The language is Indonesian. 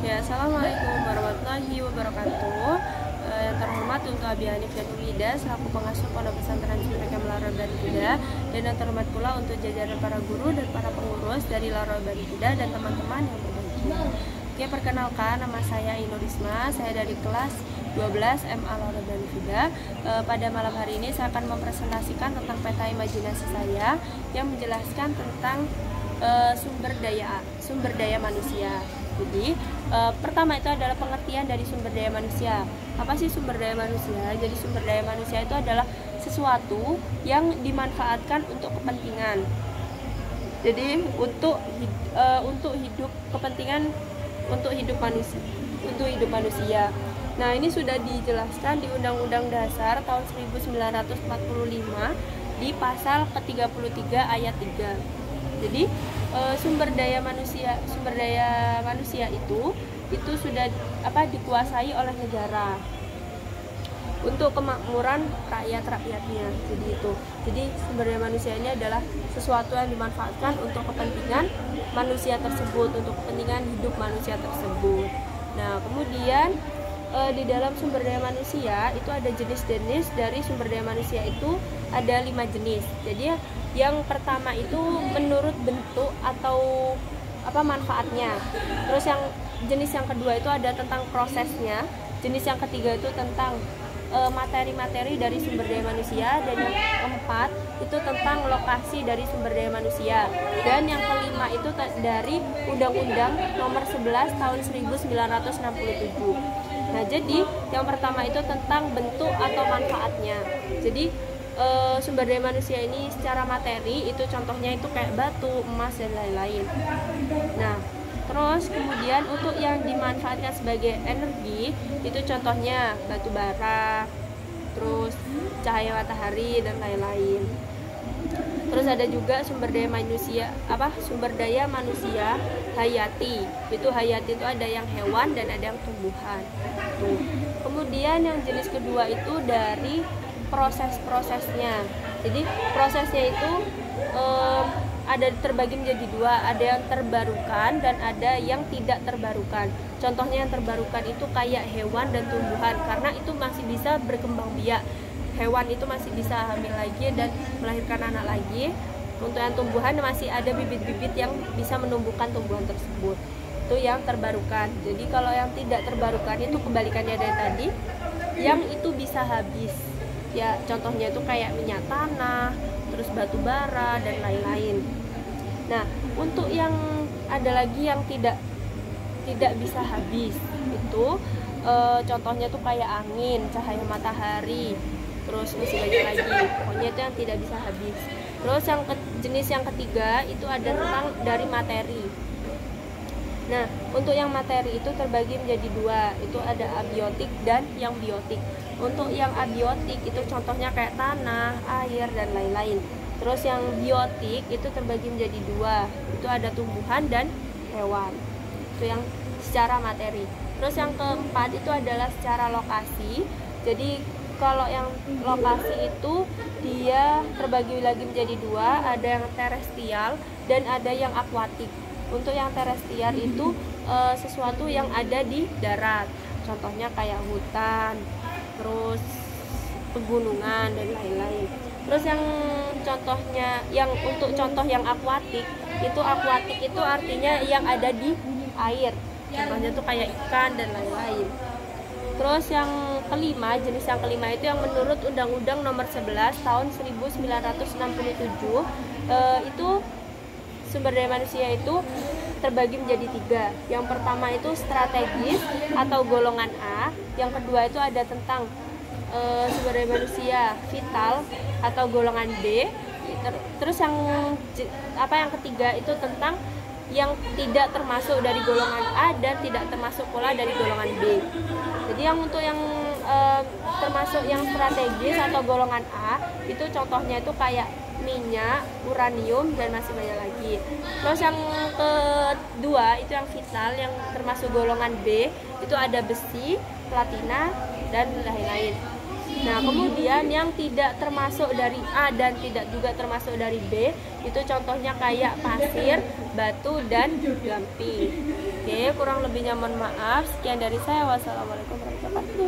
Ya, assalamualaikum warahmatullahi wabarakatuh. Yang terhormat untuk Abi Hanif dan Umida selaku pengasuh Pondok Pesantren Cipinang Laror Barituda, dan yang terhormat pula untuk jajaran para guru dan para pengurus dari Laror Barituda dan teman-teman yang berbahagia. Oke, perkenalkan, nama saya Inurisma, saya dari kelas 12 MA Laror Barituda. Pada malam hari ini saya akan mempresentasikan tentang peta imajinasi saya yang menjelaskan tentang sumber daya manusia. Jadi pertama itu adalah pengertian dari sumber daya manusia. Apa sih sumber daya manusia? Jadi sumber daya manusia itu adalah sesuatu yang dimanfaatkan untuk kepentingan. Jadi untuk hidup kepentingan untuk hidup manusia. Nah, ini sudah dijelaskan di Undang-Undang Dasar tahun 1945 di pasal ke-33 ayat 3. Jadi sumber daya manusia itu sudah dikuasai oleh negara untuk kemakmuran rakyat-rakyatnya. Jadi sumber daya manusia ini adalah sesuatu yang dimanfaatkan untuk kepentingan manusia tersebut, untuk kepentingan hidup manusia tersebut. Nah, kemudian di dalam sumber daya manusia itu ada jenis-jenis dari sumber daya manusia itu ada 5 jenis. Jadi yang pertama itu menurut bentuk atau manfaatnya. Terus yang jenis yang kedua itu ada tentang prosesnya. Jenis yang ketiga itu tentang materi-materi dari sumber daya manusia, dan yang keempat itu tentang lokasi dari sumber daya manusia, dan yang kelima itu dari Undang-Undang Nomor 11 Tahun 1967. Nah, jadi yang pertama itu tentang bentuk atau manfaatnya. Jadi sumber daya manusia ini secara materi itu contohnya itu kayak batu, emas, dan lain-lain. Nah, terus kemudian untuk yang dimanfaatkan sebagai energi itu contohnya batu bara, terus cahaya matahari, dan lain-lain. Terus ada juga sumber daya manusia hayati. Itu hayati itu ada yang hewan dan ada yang tumbuhan. Tuh. Kemudian yang jenis kedua itu dari proses-prosesnya. Jadi prosesnya itu ada terbagi menjadi dua, ada yang terbarukan dan ada yang tidak terbarukan. Contohnya yang terbarukan itu kayak hewan dan tumbuhan, karena itu masih bisa berkembang biak. Hewan itu masih bisa hamil lagi dan melahirkan anak lagi. Untuk yang tumbuhan masih ada bibit-bibit yang bisa menumbuhkan tumbuhan tersebut. Itu yang terbarukan. Jadi kalau yang tidak terbarukan itu kebalikannya dari tadi, yang itu bisa habis. Ya, contohnya itu kayak minyak tanah, terus batu bara, dan lain-lain. Nah, untuk yang ada lagi yang tidak bisa habis itu contohnya tuh kayak angin, cahaya matahari, terus masih banyak lagi. Pokoknya itu yang tidak bisa habis. Terus yang jenis yang ketiga itu ada tentang dari materi. Nah, untuk yang materi itu terbagi menjadi dua, itu ada abiotik dan yang biotik. Untuk yang abiotik itu contohnya kayak tanah, air, dan lain-lain. Terus yang biotik itu terbagi menjadi dua, itu ada tumbuhan dan hewan. Itu yang secara materi. Terus yang keempat itu adalah secara lokasi. Jadi kalau yang lokasi itu dia terbagi lagi menjadi dua, ada yang terestrial dan ada yang akuatik. Untuk yang terestrial itu sesuatu yang ada di darat. Contohnya kayak hutan, terus pegunungan, dan lain-lain. Terus yang contohnya, untuk contoh yang akuatik itu artinya yang ada di air. Contohnya tuh kayak ikan dan lain-lain. Terus yang kelima, jenis yang kelima itu yang menurut Undang-Undang Nomor 11 Tahun 1967 itu sumber daya manusia itu terbagi menjadi tiga. Yang pertama itu strategis atau golongan A. Yang kedua itu ada tentang sumber daya manusia vital atau golongan B. Terus yang ketiga itu tentang yang tidak termasuk dari golongan A dan tidak termasuk pula dari golongan B. Jadi yang untuk yang termasuk yang strategis atau golongan A itu contohnya itu kayak minyak, uranium, dan masih banyak lagi. Terus yang kedua itu yang vital, yang termasuk golongan B itu ada besi, platina, dan lain-lain. Nah, kemudian yang tidak termasuk dari A dan tidak juga termasuk dari B, itu contohnya kayak pasir, batu, dan gamping. Oke, kurang lebihnya mohon maaf. Sekian dari saya. Wassalamualaikum warahmatullahi wabarakatuh.